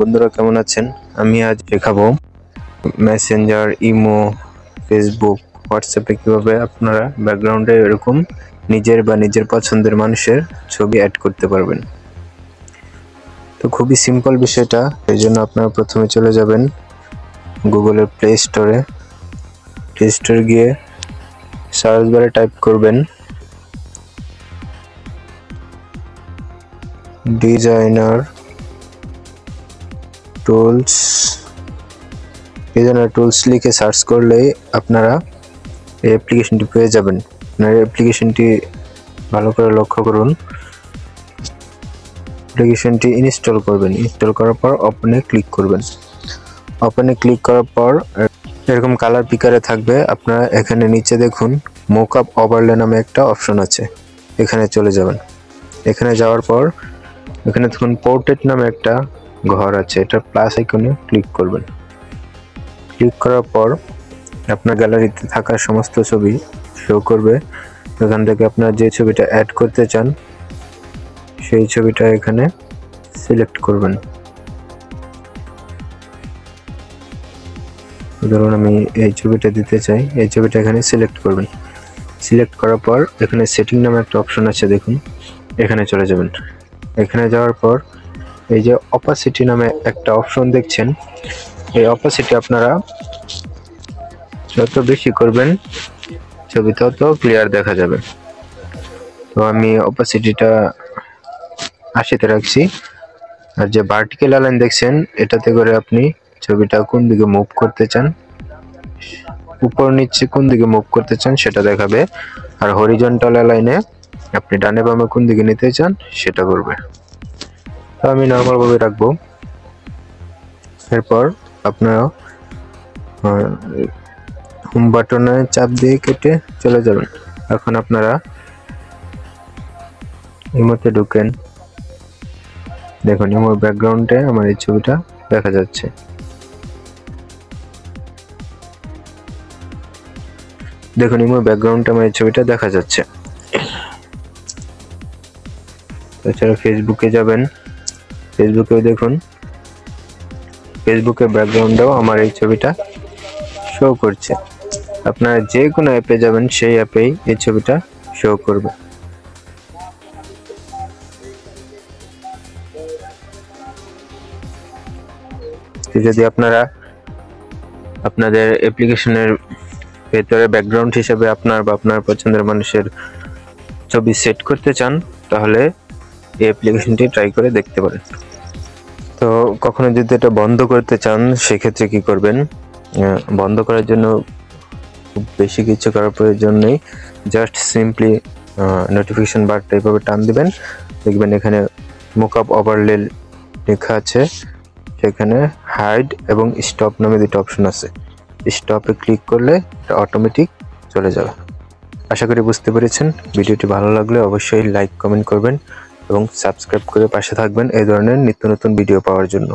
বন্ধুরা কেমন আছেন? আমি আজ দেখাবো মেসেঞ্জার, ইমো, ফেসবুক, হোয়াটসঅ্যাপে কিভাবে আপনারা ব্যাকগ্রাউন্ডে এরকম নিজের পছন্দের মানুষের ছবি অ্যাড করতে পারবেন। তো খুবই সিম্পল বিষয়টা। এই জন্য আপনারা প্রথমে চলে যাবেন গুগলের প্লে স্টোরে গিয়ে সার্চ বারে টাইপ করবেন ডিজাইনার টুলস লিখে সার্চ করলেই আপনারা এই অ্যাপ্লিকেশনটি পেয়ে যাবেন। আপনারা অ্যাপ্লিকেশনটি ভালো করে লক্ষ্য করুন। অ্যাপ্লিকেশনটি ইনস্টল করবেন। ইনস্টল করার পর ওপেনে ক্লিক করবেন। ওপেনে ক্লিক করার পর এরকম কালার পিকারে থাকবে। আপনারা এখানে নিচে দেখুন মোকআপ ওভারলে নামে একটা অপশন আছে, এখানে চলে যাবেন। এখানে যাওয়ার পর এখানে দেখুন পোর্ট্রেট নামে একটা ঘর আছে, এটা প্লাস আইকনে ক্লিক করবেন। ক্লিক করার পর আপনার গ্যালারিতে থাকা সমস্ত ছবি শো করবে। এখান থেকে আপনার যে ছবিটা অ্যাড করতে চান সেই ছবিটা এখানে সিলেক্ট করবেন। ধরুন আমি এই ছবিটা দিতে চাই, এই ছবিটা এখানে সিলেক্ট করবেন। সিলেক্ট করার পর এখানে সেটিং নামে একটা অপশন আছে, দেখুন এখানে চলে যাবেন। এখানে যাওয়ার পর এই যে অপাসিটি নামে একটা অপশন দেখছেন, এই অপাসিটি আপনারা যত বেশি করবেন ছবি তত ক্লিয়ার দেখা যাবে। তো আমি অপাসিটিটা 80-তে রাখছি। আর যে ভার্টিক্যাল লাইন দেখছেন, এটাতে করে আপনি ছবিটা কোন দিকে মুভ করতে চান, উপর নিচে কোন দিকে মুভ করতে চান সেটা দেখাবে। আর হরিজন্টাল লাইনে আপনি ডানে বামে কোন দিকে নিতে চান সেটা করবে। তো আমি নরমাল ভাবে রাখবো। এরপর আপনারা হোম বাটনে চাপ দিয়ে কেটে চলে যাবেন। এখন আপনারা ইমোতে ঢুকেন। দেখুন ইমোর ব্যাকগ্রাউন্ডে আমার এই ছবিটা দেখা যাচ্ছে। দেখুন ইমোর ব্যাকগ্রাউন্ডে আমার এই ছবিটা দেখা যাচ্ছে। এছাড়া ফেসবুকে যাবেন, ফেসবুকেও দেখুন ফেসবুকের ব্যাকগ্রাউন্ডেও আমার এই ছবিটা শো করছে। আপনারা যে কোনো অ্যাপে যাবেন সেই অ্যাপেই এই ছবিটা শো করবে। যদি আপনারা আপনাদের অ্যাপ্লিকেশনের ভেতরে ব্যাকগ্রাউন্ড হিসেবে আপনার বা আপনার পছন্দের মানুষের ছবি সেট করতে চান, তাহলে এই অ্যাপ্লিকেশনটি ট্রাই করে দেখতে পারেন। তো কখনো যদি এটা বন্ধ করতে চান সেক্ষেত্রে কি করবেন? বন্ধ করার জন্য খুব বেশি কিছু করার প্রয়োজন নেই। জাস্ট সিম্পলি নোটিফিকেশন বারটা এভাবে টান দিবেন, দেখবেন এখানে মোকআপ ওভারলে লেখা আছে, সেখানে হাইড এবং স্টপ নামে দুটো অপশন আছে। স্টপে ক্লিক করলে এটা অটোমেটিক চলে যাবে। আশা করি বুঝতে পেরেছেন। ভিডিওটি ভালো লাগলে অবশ্যই লাইক কমেন্ট করবেন এবং সাবস্ক্রাইব করে পাশে থাকবেন এই ধরনের নিত্য নতুন ভিডিও পাওয়ার জন্য।